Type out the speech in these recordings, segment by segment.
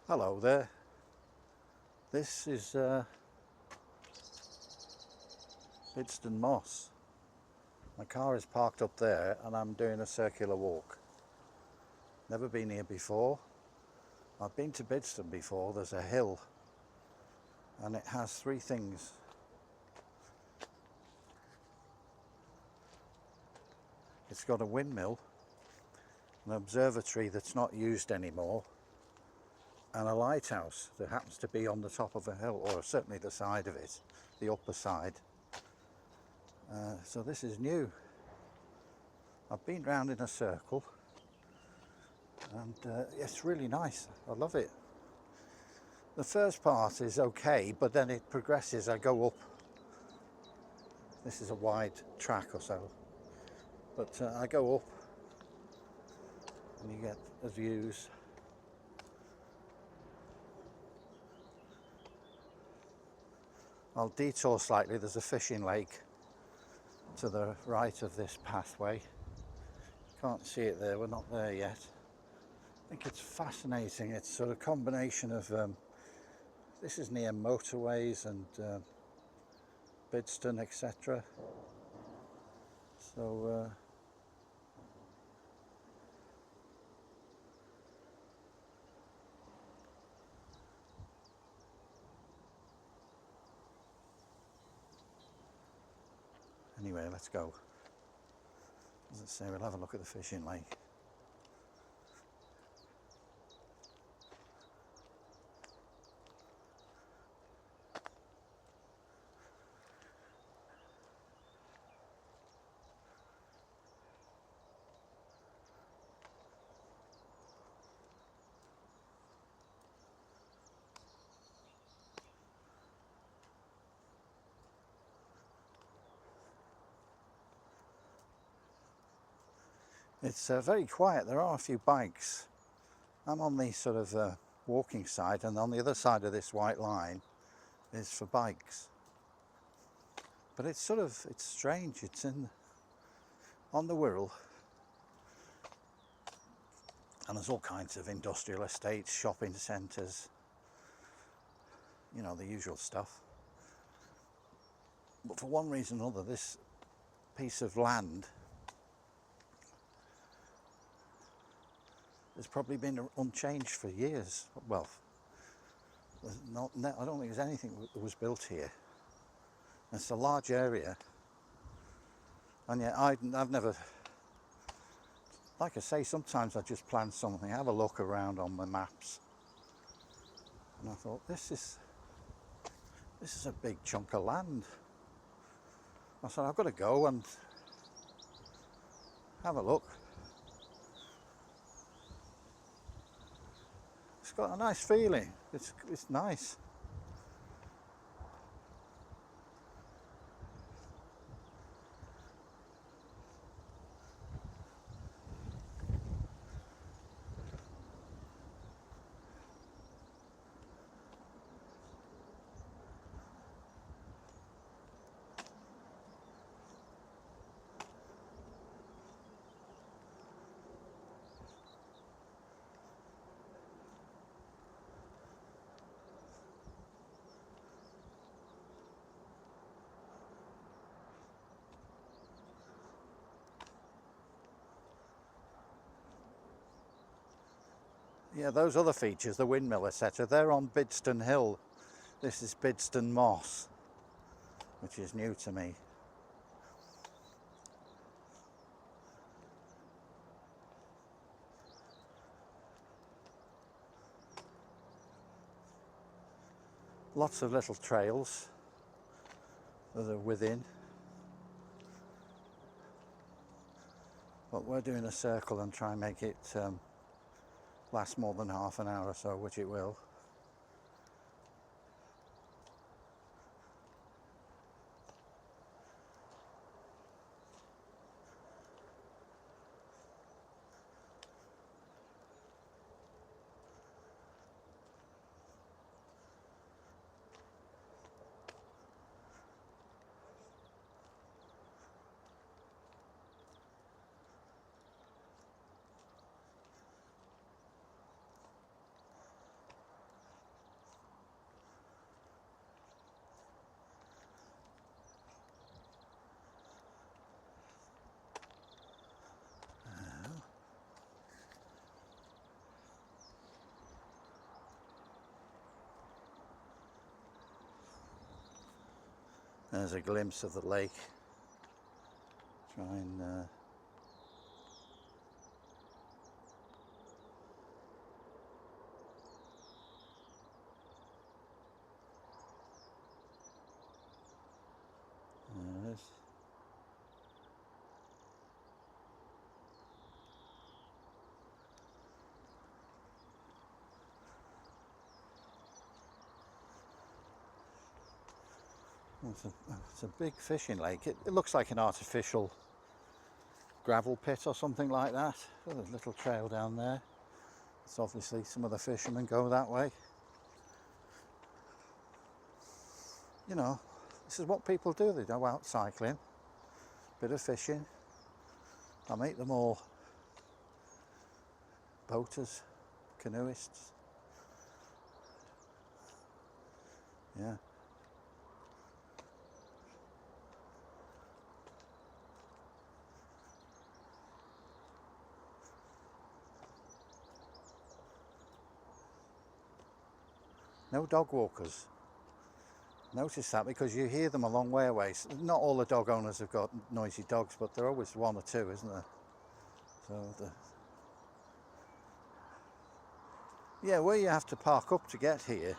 Hello there. This is Bidston Moss. My car is parked up there and I'm doing a circular walk. Never been here before. I've been to Bidston before. There's a hill and it has three things. It's got a windmill, an observatory that's not used anymore, and a lighthouse that happens to be on the top of a hill, or certainly the side of it, the upper side. So this is new. I've been round in a circle and it's really nice. I love it. The first part is okay, but then it progresses. I go up. This is a wide track or so, but I go up and you get the views. I'll detour slightly. There's a fishing lake to the right of this pathway. Can't see it there, we're not there yet. I think it's fascinating. It's sort of combination of this is near motorways and Bidston, etc. So anyway, let's go. As I say, we'll have a look at the fishing lake. It's very quiet. There are a few bikes. I'm on the sort of walking side, and on the other side of this white line is for bikes. But it's sort of, it's strange. It's on the Wirral, and there's all kinds of industrial estates, shopping centres, you know, the usual stuff. But for one reason or another, this piece of land has probably been unchanged for years. Well, I don't think there's anything that was built here. It's a large area, and yet I've never, like I say, sometimes I just plan something, have a look around on the maps, and I thought, this is a big chunk of land. I said, I've got to go and have a look. It's got a nice feeling. It's nice. Yeah, those other features, the windmill, etc., they're on Bidston Hill. This is Bidston Moss, which is new to me. Lots of little trails that are within. But we're doing a circle and try and make it last more than half an hour or so, which it will. There's a glimpse of the lake. Try and there it is. It's a big fishing lake. It looks like an artificial gravel pit or something like that. There's a little trail down there. It's obviously some of the fishermen go that way. You know, this is what people do. They go out cycling, bit of fishing. I make them all boaters, canoeists. Yeah. No dog walkers. Notice that because you hear them a long way away. Not all the dog owners have got noisy dogs, but there are always one or two, isn't there? So yeah, where you have to park up to get here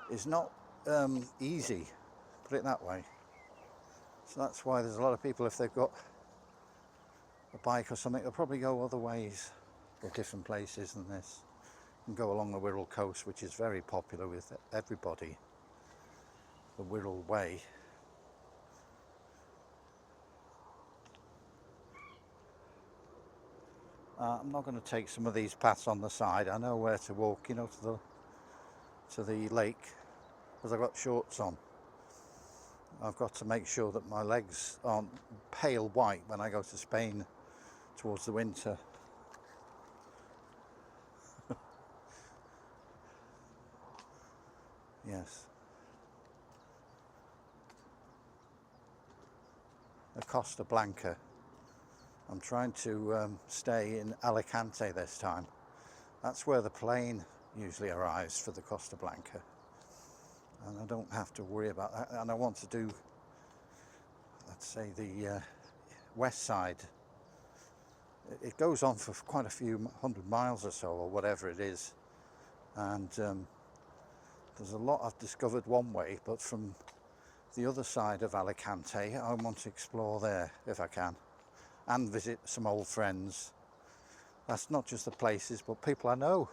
is not easy, put it that way. So that's why there's a lot of people, if they've got a bike or something, they'll probably go other ways or different places than this. And go along the Wirral coast, which is very popular with everybody, the Wirral Way. I'm not going to take some of these paths on the side. I know where to walk, you know, to the lake, because I've got shorts on. I've got to make sure that my legs aren't pale white when I go to Spain towards the winter. Yes. The Costa Blanca. I'm trying to stay in Alicante this time. That's where the plane usually arrives for the Costa Blanca. And I don't have to worry about that. And I want to do, let's say, the west side. It goes on for quite a few 100 miles or so, or whatever it is. And there's a lot I've discovered one way, but from the other side of Alicante, I want to explore there if I can, and visit some old friends. That's not just the places, but people I know.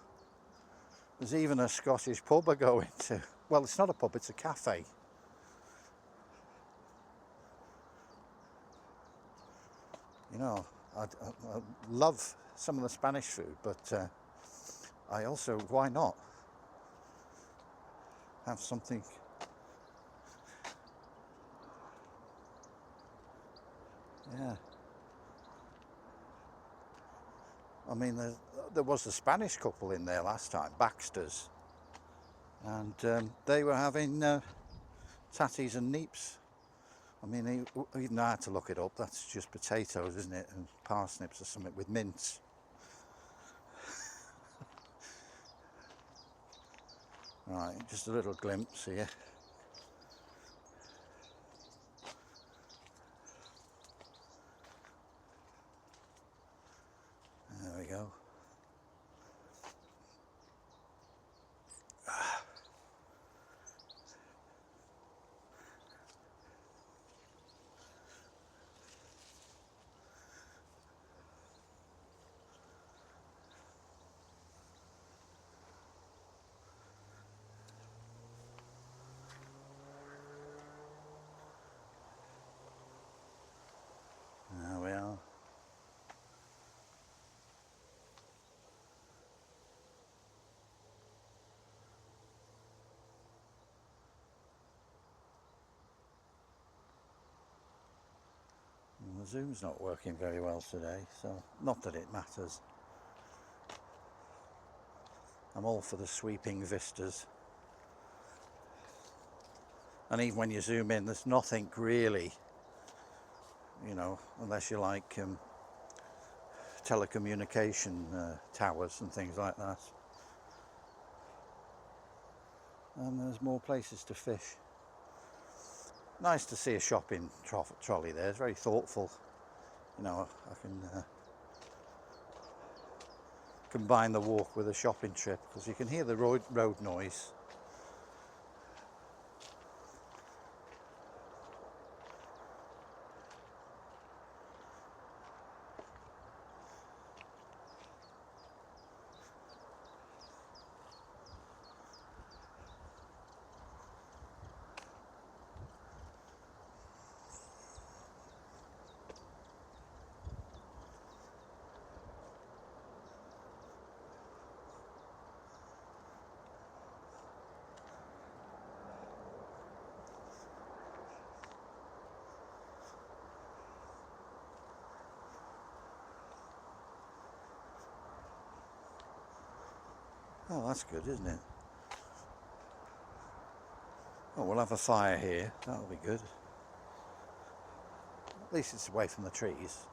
There's even a Scottish pub I go into. Well, it's not a pub, it's a cafe. You know, I love some of the Spanish food, but I also, why not have something? Yeah. I mean, there was a Spanish couple in there last time, Baxter's, and they were having tatties and neeps. I mean, even I had to look it up. That's just potatoes, isn't it, and parsnips or something with mince. Right, just a little glimpse here. There we go. There we are. The zoom's not working very well today, so not that it matters. I'm all for the sweeping vistas. And even when you zoom in, there's nothing really, you know, unless you like telecommunication towers and things like that. And there's more places to fish. Nice to see a shopping trolley there. It's very thoughtful. You know, I can combine the walk with a shopping trip because you can hear the road noise. Oh, that's good, isn't it? Oh, we'll have a fire here. That'll be good. At least it's away from the trees.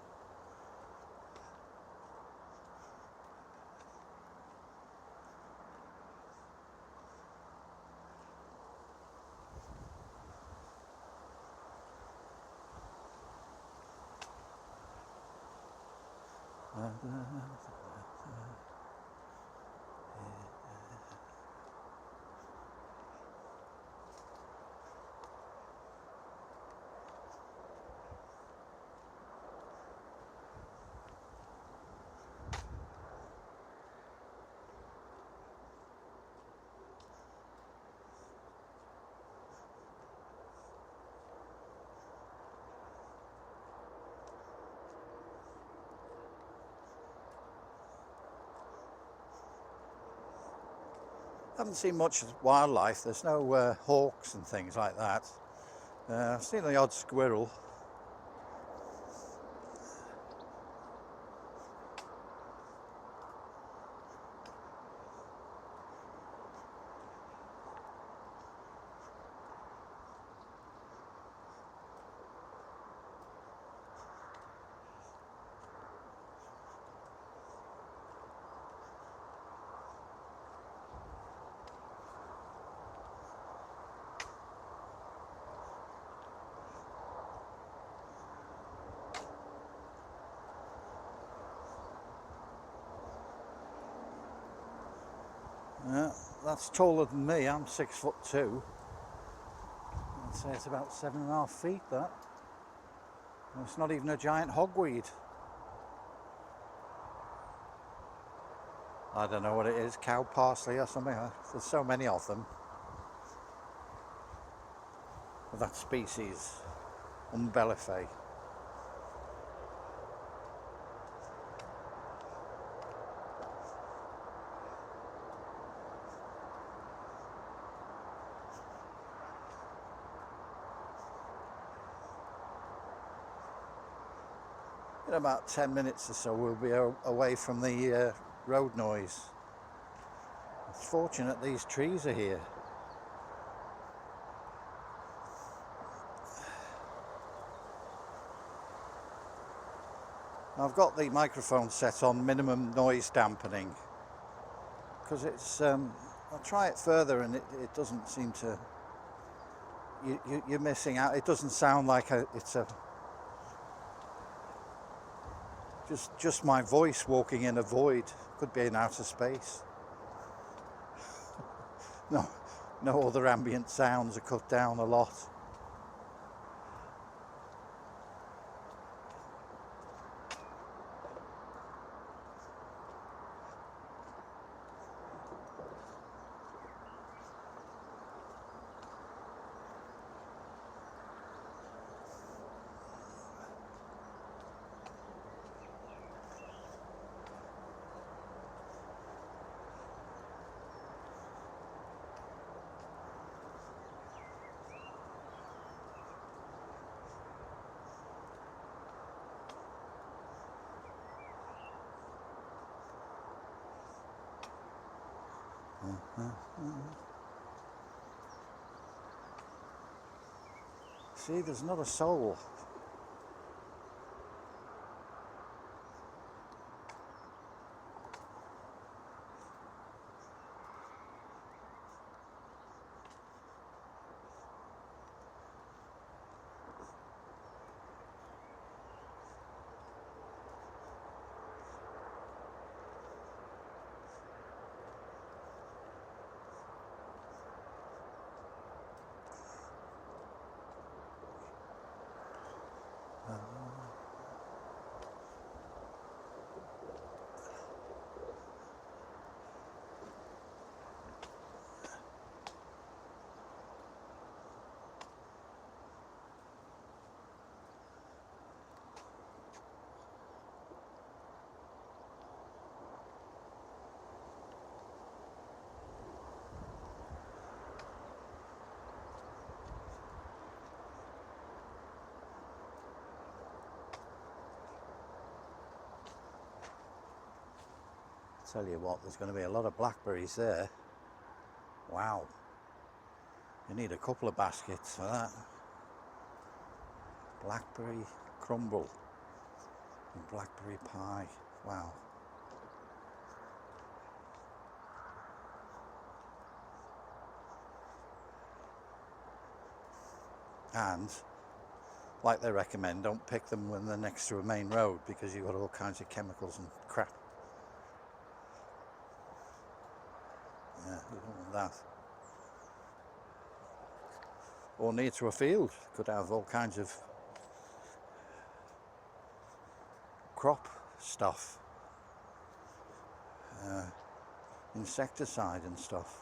Haven't seen much wildlife. There's no hawks and things like that. I've seen the odd squirrel. That's taller than me. I'm 6'2". I'd say it's about 7.5 feet, that. And it's not even a giant hogweed. I don't know what it is, cow parsley or something. There's so many of them. Of that species, umbellifer. In about 10 minutes or so we'll be away from the road noise. It's fortunate these trees are here. I've got the microphone set on minimum noise dampening because it's I'll try it further and it doesn't seem to, you're missing out. It doesn't sound like it's just my voice walking in a void. Could be in outer space. No other ambient sounds are cut down a lot. See, there's not a soul. Tell you what, there's going to be a lot of blackberries there. Wow. You need a couple of baskets for that. Blackberry crumble and blackberry pie. Wow. And like they recommend, don't pick them when they're next to a main road because you've got all kinds of chemicals and crap. Yeah, you don't want that. Or near to a field, could have all kinds of crop stuff, insecticide and stuff.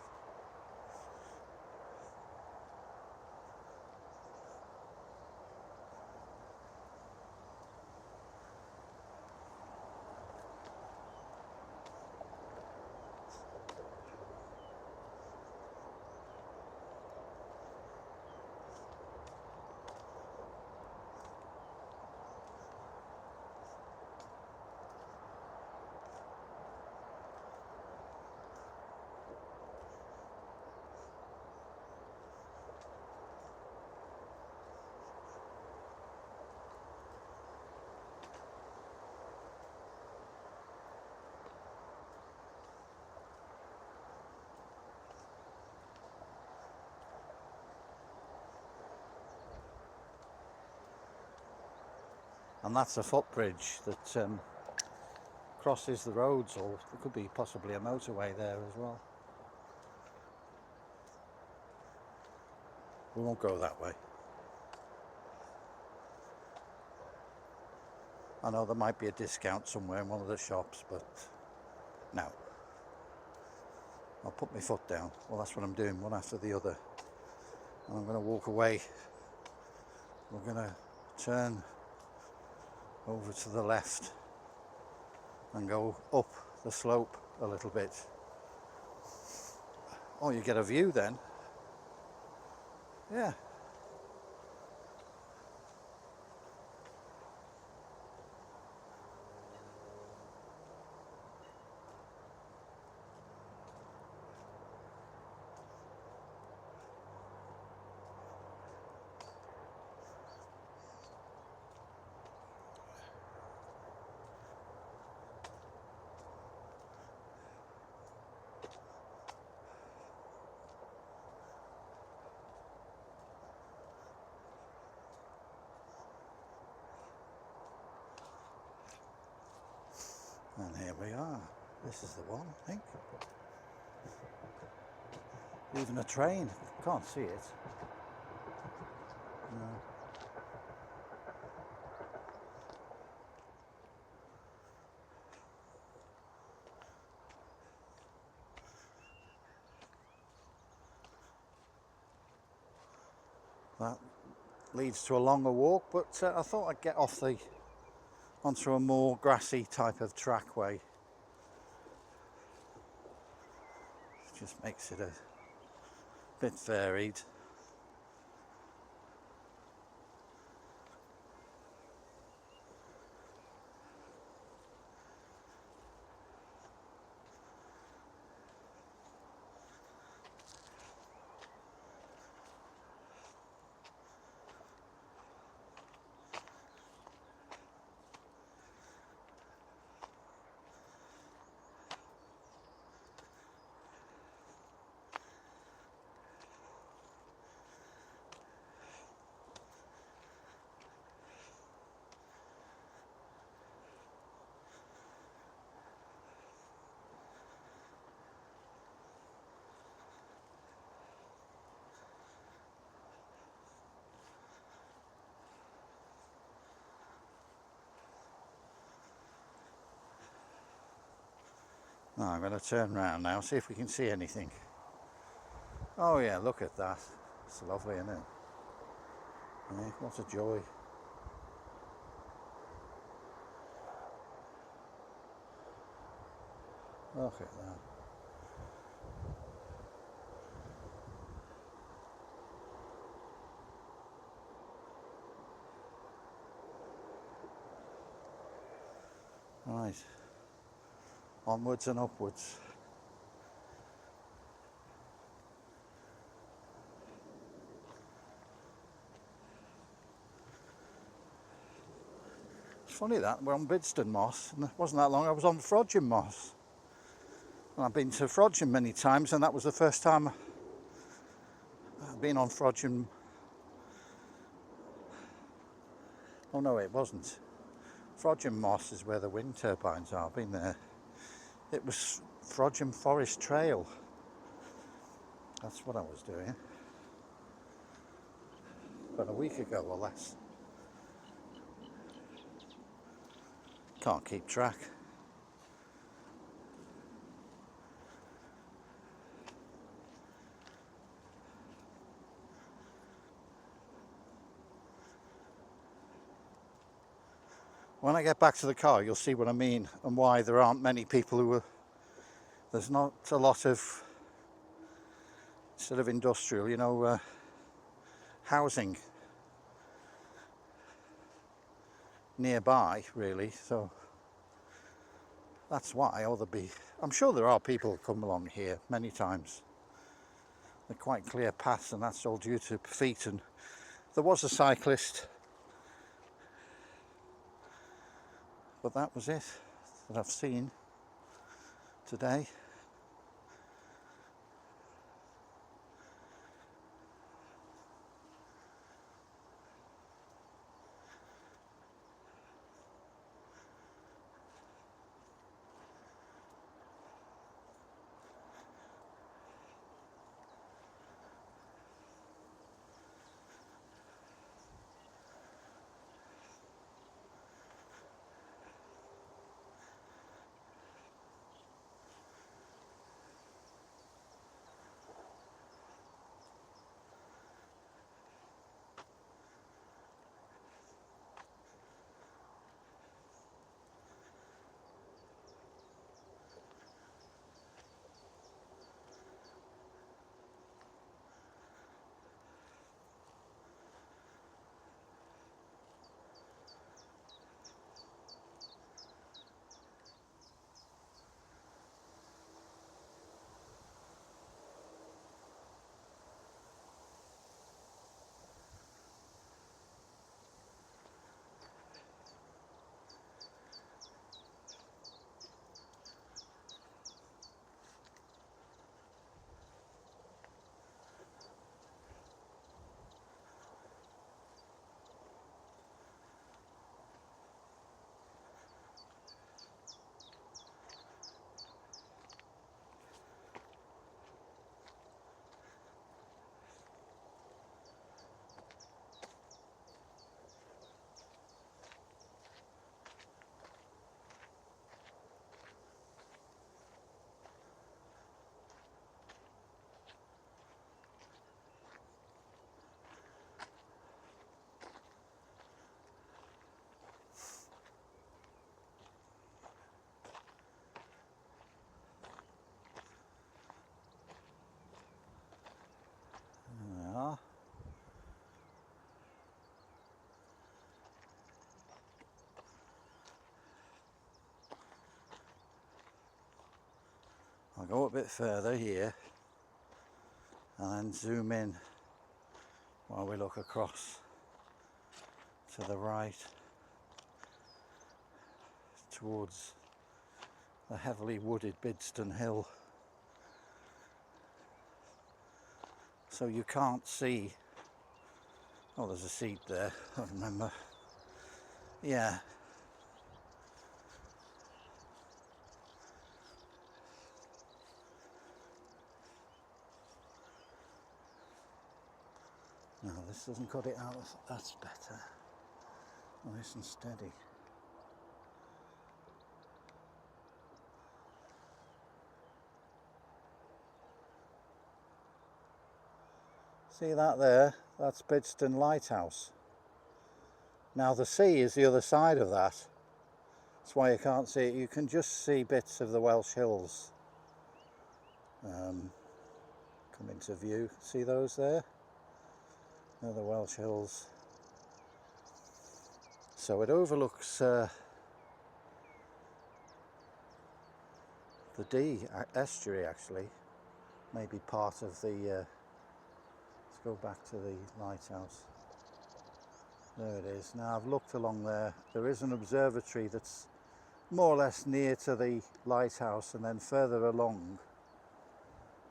And that's a footbridge that crosses the roads, or there could be possibly a motorway there as well. We won't go that way. I know there might be a discount somewhere in one of the shops, but no. I'll put my foot down. Well, that's what I'm doing, one after the other. And I'm going to walk away. We're going to turn over to the left and go up the slope a little bit. Oh, you get a view then. Yeah. And here we are. This is the one, I think. Even a train. Can't see it. No. That leads to a longer walk, but I thought I'd get off onto a more grassy type of trackway. It just makes it a bit varied. Now I'm going to turn around now, see if we can see anything. Oh yeah, look at that. It's lovely, isn't it? Yeah, what a joy. Look at that. Right. onwards and upwards. It's funny that we're on Bidston Moss, and it wasn't that long I was on Frodsham Moss. And I've been to Frodsham many times, and that was the first time I've been on Frodsham. Oh no, it wasn't. Frodsham Moss is where the wind turbines are. I've been there. It was Frodsham Forest Trail. That's what I was doing. About a week ago or less. Can't keep track. When I get back to the car, you'll see what I mean and why there aren't many people who are... There's not a lot of, sort of industrial, you know, housing nearby, really. So that's why. Or there'll be... I'm sure there are people who come along here many times. They're quite clear paths, and that's all due to feet. And there was a cyclist, but that was it that I've seen today. Yeah. I'll go a bit further here and then zoom in while we look across to the right towards the heavily wooded Bidston Hill. So you can't see... Oh, there's a seat there, I remember. Yeah. No, this doesn't cut it out. That's better. Nice and steady. See that there? That's Bidston Lighthouse. Now the sea is the other side of that. That's why you can't see it. You can just see bits of the Welsh Hills come into view. See those there? They're the Welsh Hills. So it overlooks the Dee estuary actually may be part of the, let's go back to the lighthouse. There it is. Now I've looked along there. There is an observatory that's more or less near to the lighthouse, and then further along,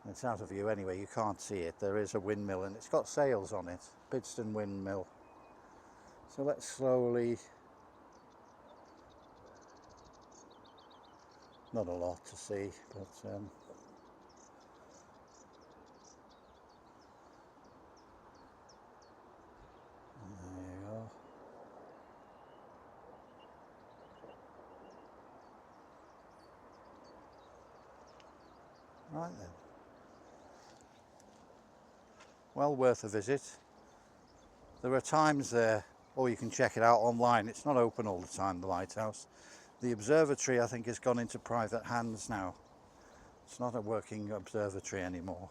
it's out of view anyway, you can't see it, there is a windmill and it's got sails on it, Bidston windmill. So let's slowly, not a lot to see, but there you go. Right then. Well worth a visit. There are times there, or you can check it out online. It's not open all the time, the lighthouse. The observatory, I think, has gone into private hands now. It's not a working observatory anymore.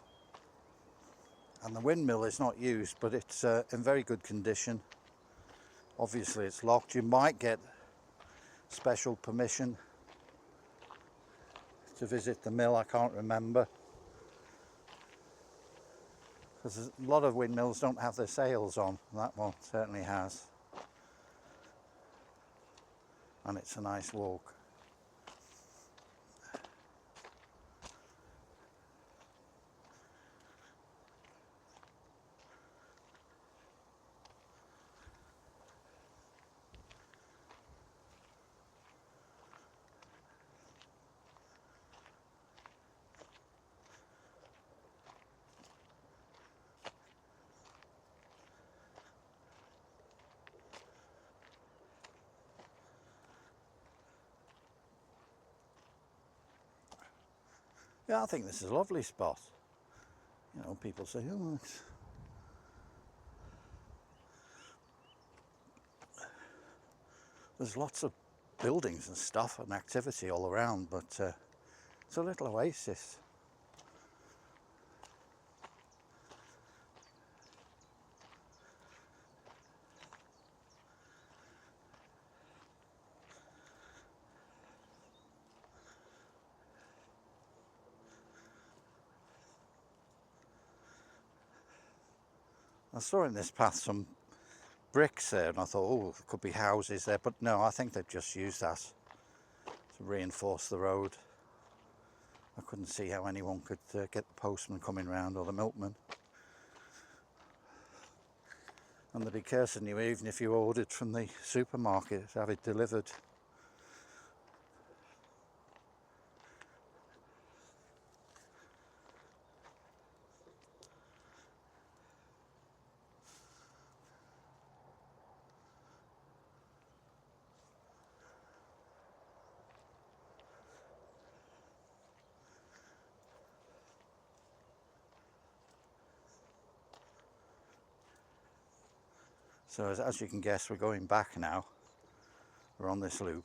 And the windmill is not used, but it's in very good condition. Obviously it's locked. You might get special permission to visit the mill, I can't remember. Because a lot of windmills don't have their sails on. That one certainly has. And it's a nice walk. Yeah, I think this is a lovely spot. You know, people say, oh, there's lots of buildings and stuff and activity all around, but it's a little oasis. I saw in this path some bricks there and I thought, oh, there could be houses there, but no, I think they've just used that to reinforce the road. I couldn't see how anyone could get the postman coming round or the milkman. And they'd be cursing you even if you ordered from the supermarket to have it delivered. So as you can guess, we're going back now. We're on this loop.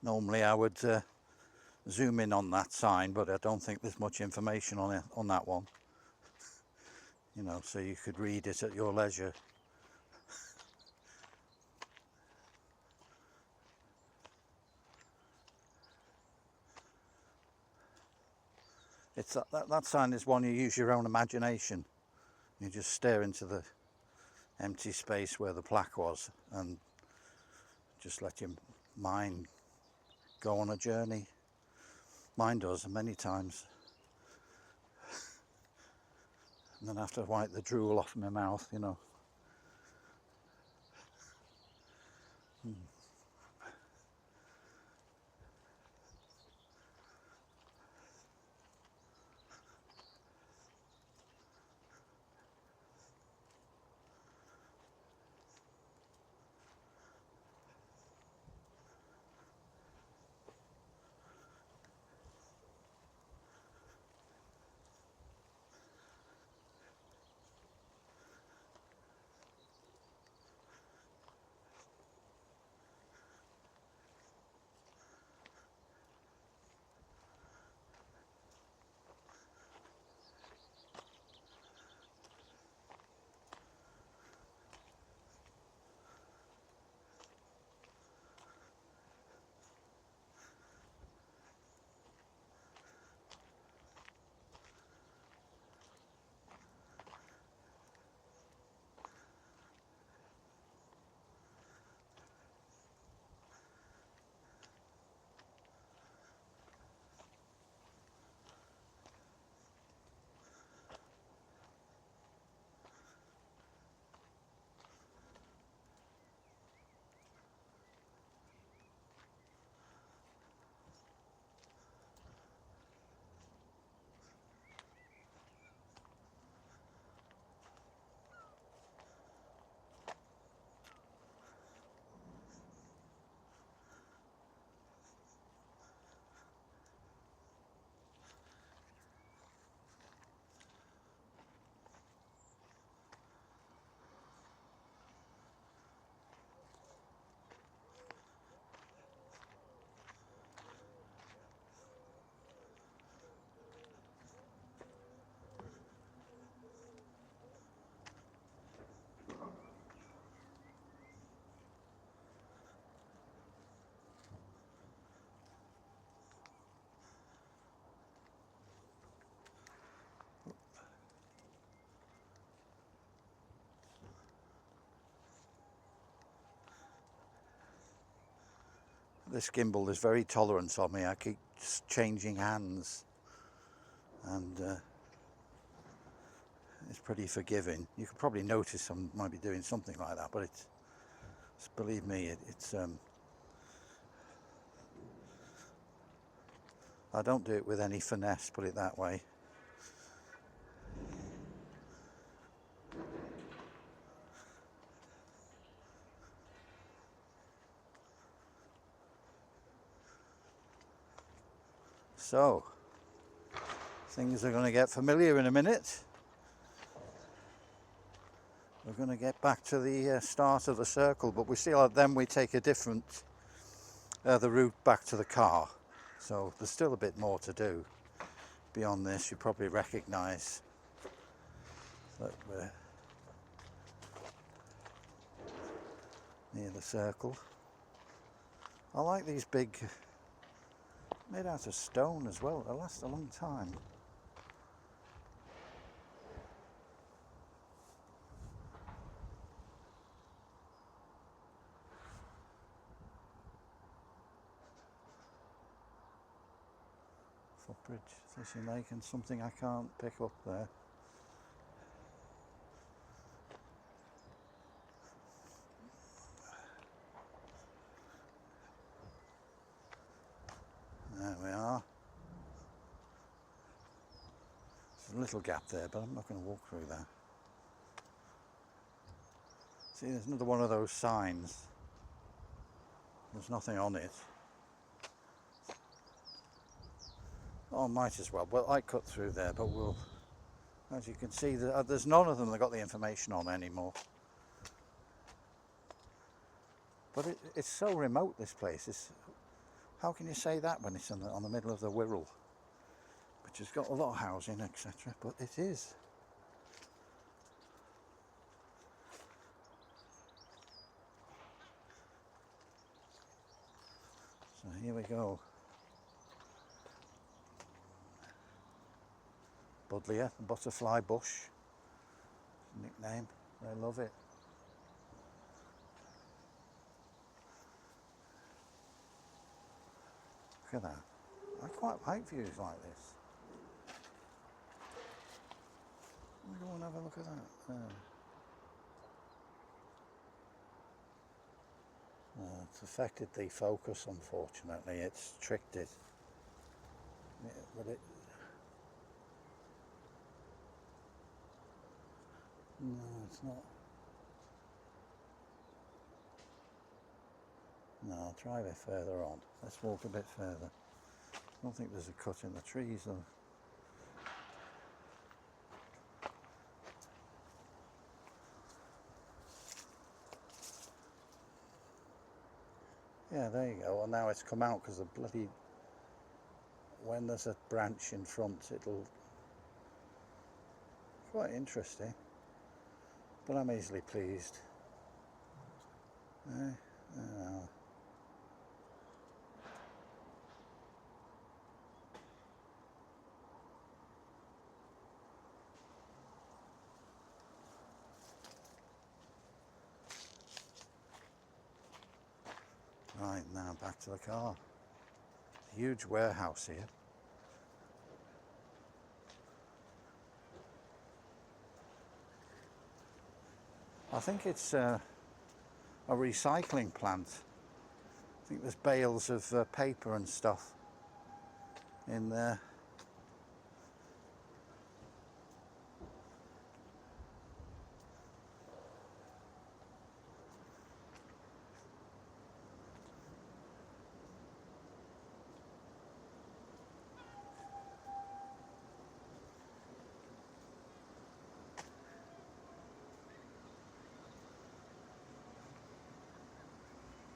Normally I would zoom in on that sign, but I don't think there's much information on it, on that one. You know, so you could read it at your leisure. It's that sign is one you use your own imagination. You just stare into the empty space where the plaque was and just let your mind go on a journey. Mine does many times. And then I have to wipe the drool off my mouth, you know. This gimbal is very tolerant of me. I keep changing hands, and it's pretty forgiving. You can probably notice I might be doing something like that, but it's believe me, it's I don't do it with any finesse, put it that way. So, things are going to get familiar in a minute. We're going to get back to the start of the circle, but we still, then we take a different, the route back to the car. So there's still a bit more to do. Beyond this, you probably recognise that we're near the circle. I like these big, made out of stone as well, they last a long time. Footbridge, fishing lake, and something I can't pick up there. There we are. There's a little gap there, but I'm not going to walk through that. See, there's another one of those signs. There's nothing on it. Oh, might as well. Well, I cut through there, but we'll, as you can see, there's none of them that got the information on anymore. But it's so remote, this place. How can you say that when it's on the middle of the Wirral, which has got a lot of housing, etc., but it is. So here we go. Buddleia, the butterfly bush, nickname. They love it. Look at that. I quite like views like this. We go and have a look at that. It's affected the focus, unfortunately. It's tricked it. Yeah, but it. No, it's not. No, I'll try a bit further on. Let's walk a bit further. I don't think there's a cut in the trees though. Yeah, there you go. Well, now it's come out because the bloody... When there's a branch in front, it'll... Quite interesting. But I'm easily pleased. Right, now back to the car. Huge warehouse here. I think it's a recycling plant. I think there's bales of paper and stuff in there.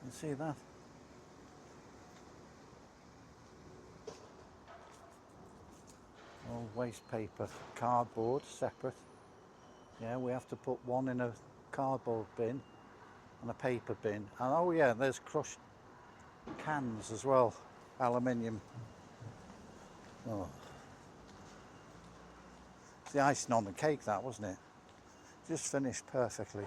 You see that? All waste paper, cardboard separate. Yeah, we have to put one in a cardboard bin and a paper bin. And oh yeah, there's crushed cans as well, aluminium. Oh. It's the icing on the cake, that, wasn't it? Just finished perfectly.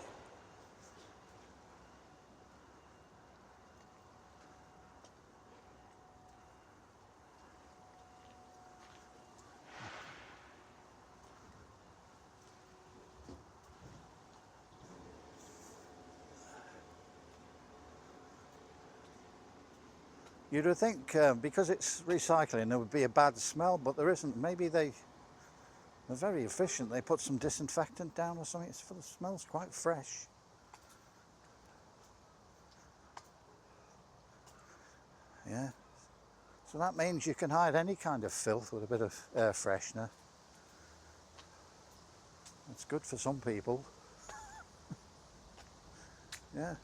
You'd think because it's recycling there would be a bad smell, but there isn't. Maybe they're very efficient. They put some disinfectant down or something. It smells quite fresh. Yeah. So that means you can hide any kind of filth with a bit of air freshener. It's good for some people. Yeah.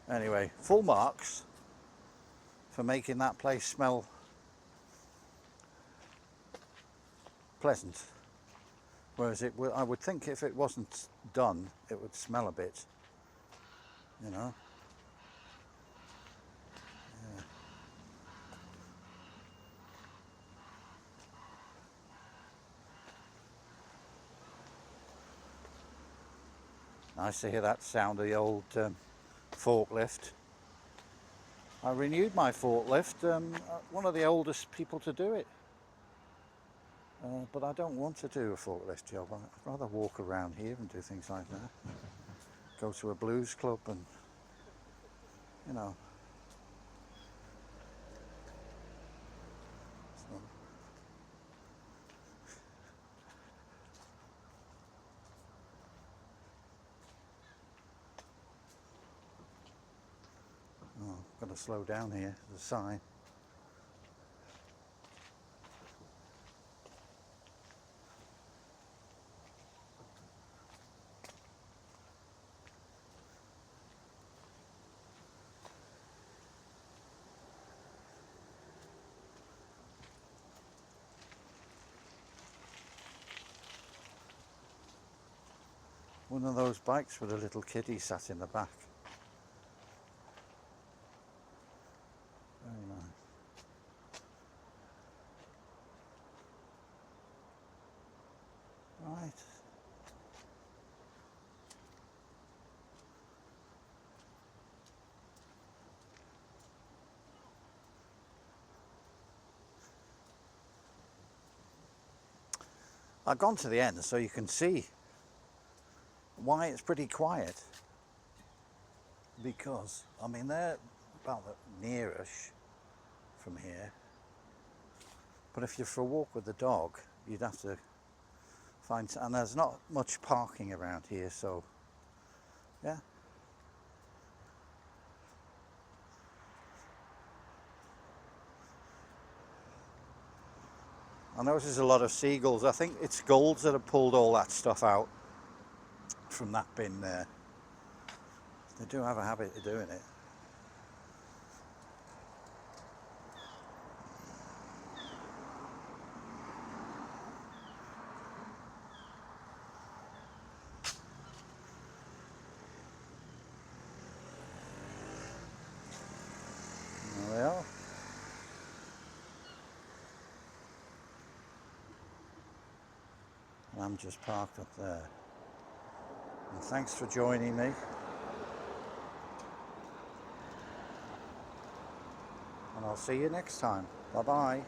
Anyway, full marks for making that place smell pleasant. Whereas I would think if it wasn't done, it would smell a bit, you know. Yeah. Nice to hear that sound of the old forklift. I renewed my forklift, one of the oldest people to do it. But I don't want to do a forklift job. I'd rather walk around here and do things like that. Go to a blues club and, you know. to slow down here, there's a sign. One of those bikes with a little kiddie sat in the back. Very nice. Right. I've gone to the end so you can see why it's pretty quiet. Because, I mean, they're about nearish from here. But if you're for a walk with the dog, you'd have to find, and there's not much parking around here, so yeah. I notice there's a lot of seagulls. I think it's gulls that have pulled all that stuff out from that bin there. They do have a habit of doing it. There they are. And I'm just parked up there. And thanks for joining me. And I'll see you next time. Bye bye.